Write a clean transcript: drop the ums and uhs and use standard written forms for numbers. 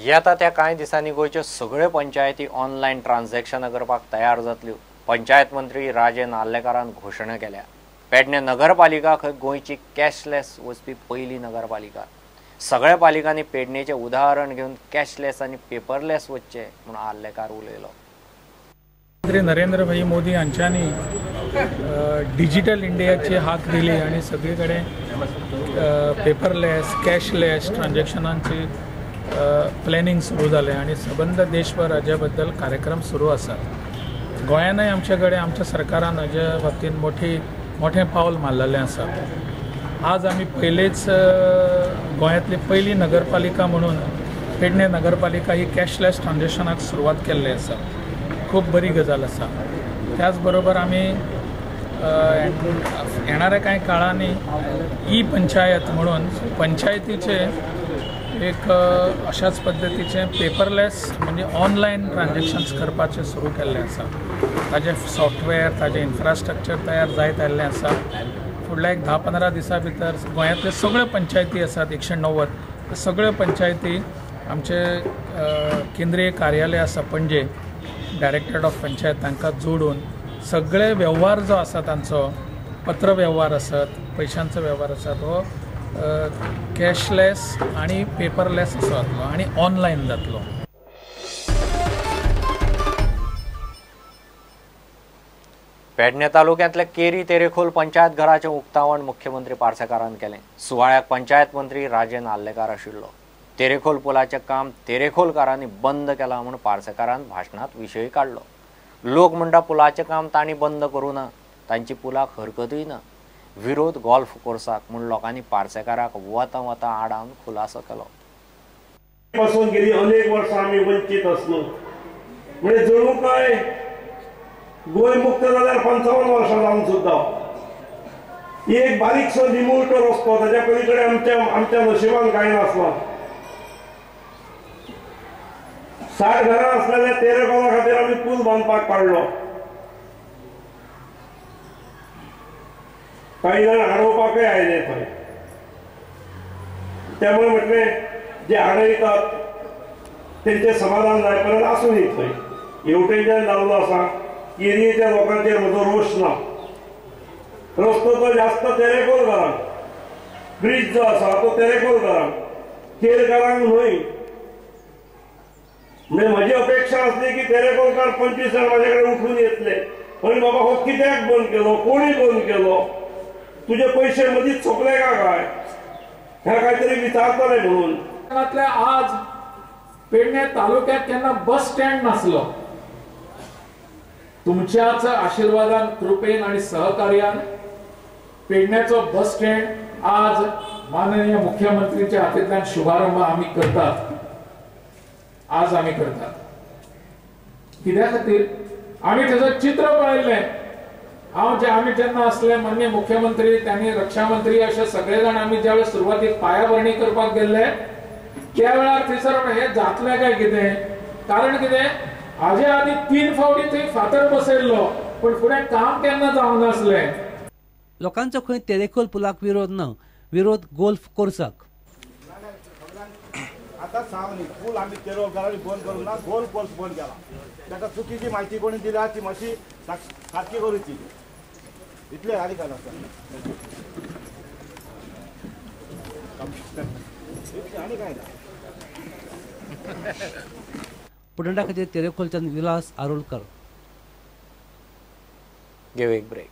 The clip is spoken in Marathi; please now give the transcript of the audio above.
येता त्या कांय दिसांनी गोंयच्यो सगळ्यो पंचायती ऑनलायन ट्रान्झॅक्शनां करपाक तयार जातल्यो। पंचायत मंत्री राजेन आर्लेकारान घोशणा केल्या। पेडणे नगरपालिका गोंयची कॅशलेस वचपी पयली नगरपालिका। सगळ्या पालिकांनी पेडणेचें उदाहरण घेवन कॅशलेस आनी पेपरलेस वचचे म्हूण आर्लेकार उलयलो। मंत्री नरेंद्र भाई मोदी हांच्यांनी डिजिटल इंडियाची हाक दिली आणि सगळीकडे पेपरलेस कॅशलेस ट्रान्झॅक्शनांची प्लॅनिंग सुरू जालें आणि सबंद देशभर हाजे बद्दल कार्यक्रम सुरू आसात। गोंयानय आमचे आमच्या सरकारान हाजे बाबतींत मोठें पावल मारलेलें आसा। आज आमी पयलेच गोंयांतली पयली नगरपालिका म्हणून पेडणे नगरपालिका ही कॅशलेस ट्रान्झॅक्शनाक सुरवात केल्ली आसा। खूब बरी गजाल आसा। त्याच बरोबर आमी येणाऱ्या कांय काळांनी ई पंचायत म्हणून पंचायतीचे एक अशाच पद्धतीचे पेपरलेस म्हणजे ऑनलायन ट्रान्झॅक्शन्स करपाचे सुरू केल्ले आसा। ताजे सॉफ्टवेअर ताजे इन्फ्रास्ट्रक्चर तयार जायत आयिल्लें आसा। फुडल्या एक 10-15 दिसां भितर गोंयांतले सगळ्यो पंचायती आसात 190 सगळ्यो पंचायती आमचे केंद्रीय कार्यालय आसा पणजे डायरेक्टरेट ऑफ पंचायत तांकां जोडून सगळे व्यवहार जो आसा तांचो पत्र व्यवहार आसत पयशांचो व्यवहार आसा तो कॅशलेस आणि पेपरलेस असो जातलो आणि ऑनलायन जातलो। पेडणे तालुक्यांतल्या केरी तेरेखोल पंचायत घराचें उक्तावण मुख्यमंत्री पार्सेकारान केलें। सुवाळ्याक पंचायत मंत्री राजेन आर्लेकार आशिल्लो। तेरेखोल पुलाचें काम तेरेखोलकारांनी बंद केलां म्हूण पार्सेकारान भाशणांत विशय काडलो। लोक म्हणटा पुलाचें काम तांणी बंद करूं ना, तांची पुलाक हरकतूय ना। विरोध गोल्फ कोर्साक म्हूण लोकांनी पार्सेकाराक वता आडावन खुलासो केलो। पासून गेली अनेक वर्सां आमी वंचित आसलो म्हणजे जणू काय गोंय मुक्त जाल्यार 55 वर्सां जावन सुद्दां एक बारीकसो निमुळटो रस्तो ताच्या पलीकडे आमच्या नशिबान कांय नासला। 60 घरां असलेल्या तेरेखोला खातीर आमी पूल बांदपाक काडलो। काही जण आडोवपाकय आयले थंय। त्यामुळे म्हटलें जे आडयतात तेंचे समाधान जाय पर्यंत आसूं न्ही थंय। हेवटेच्यान जाल्लो आसा केरयेच्या लोकांचेर म्हजो रोश ना। रस्तो तो जास्त तेरेखोल घरांक, ब्रिज जो आसा तो तेरेखोल घरांक, केरकारांक न्हय। म्हणजे म्हजी अपेक्षा आसली की तेरेखोलकार 25 जण म्हाजे कडेन उठून येतले पण बाबा हो कित्याक बंद केलो, कोणी बंद केलो, तुझे पैसे मदींच सोंपले काय ह्या काहीतरी विचारतले म्हणून। आज पेडणे तालुक्यात केन्ना बस स्टँड नासलो। तुमच्याच आशीर्वादान कृपेन आणि सहकार्यान पेडण्याचो बस स्टँड आज माननीय मुख्यमंत्रीच्या हातींतल्यान शुभारंभ आमी करतात। आज आमी करतात कित्या खातीर आमी तेजो चित्र पळयल्लें। आमी जेन्ना असले माननीय मुख्यमंत्री त्यांनी रक्षा मंत्री असे सगळे जण आमी ज्या वेळेस सुरवातीक पायाभरणी करपाक गेल्ले त्या वेळार थंयसर हे जातलें काय कितें, कारण कितें हाजे आदी 3 फावटी थंय फातर बसयल्लो पण फुडें काम केन्ना जावंक नासलें। लोकांचो खंय तेरेखोल पुलाक विरोध ना, विरोध गोल्फ कोर्साक। आता सांगली पूल आम्ही तेरेखोलकारांनी बंद करूंक ना, गोल्फ कोर्स बंद केला। ताका चुकीची माहिती कोणी दिल्या ती मातशी सारकी करूची इतले आनी काय आसा आनी काय ना। पुडंडा खातीर तेरेखोलच्यान विलास आरोलकर। घेऊ एक ब्रेक।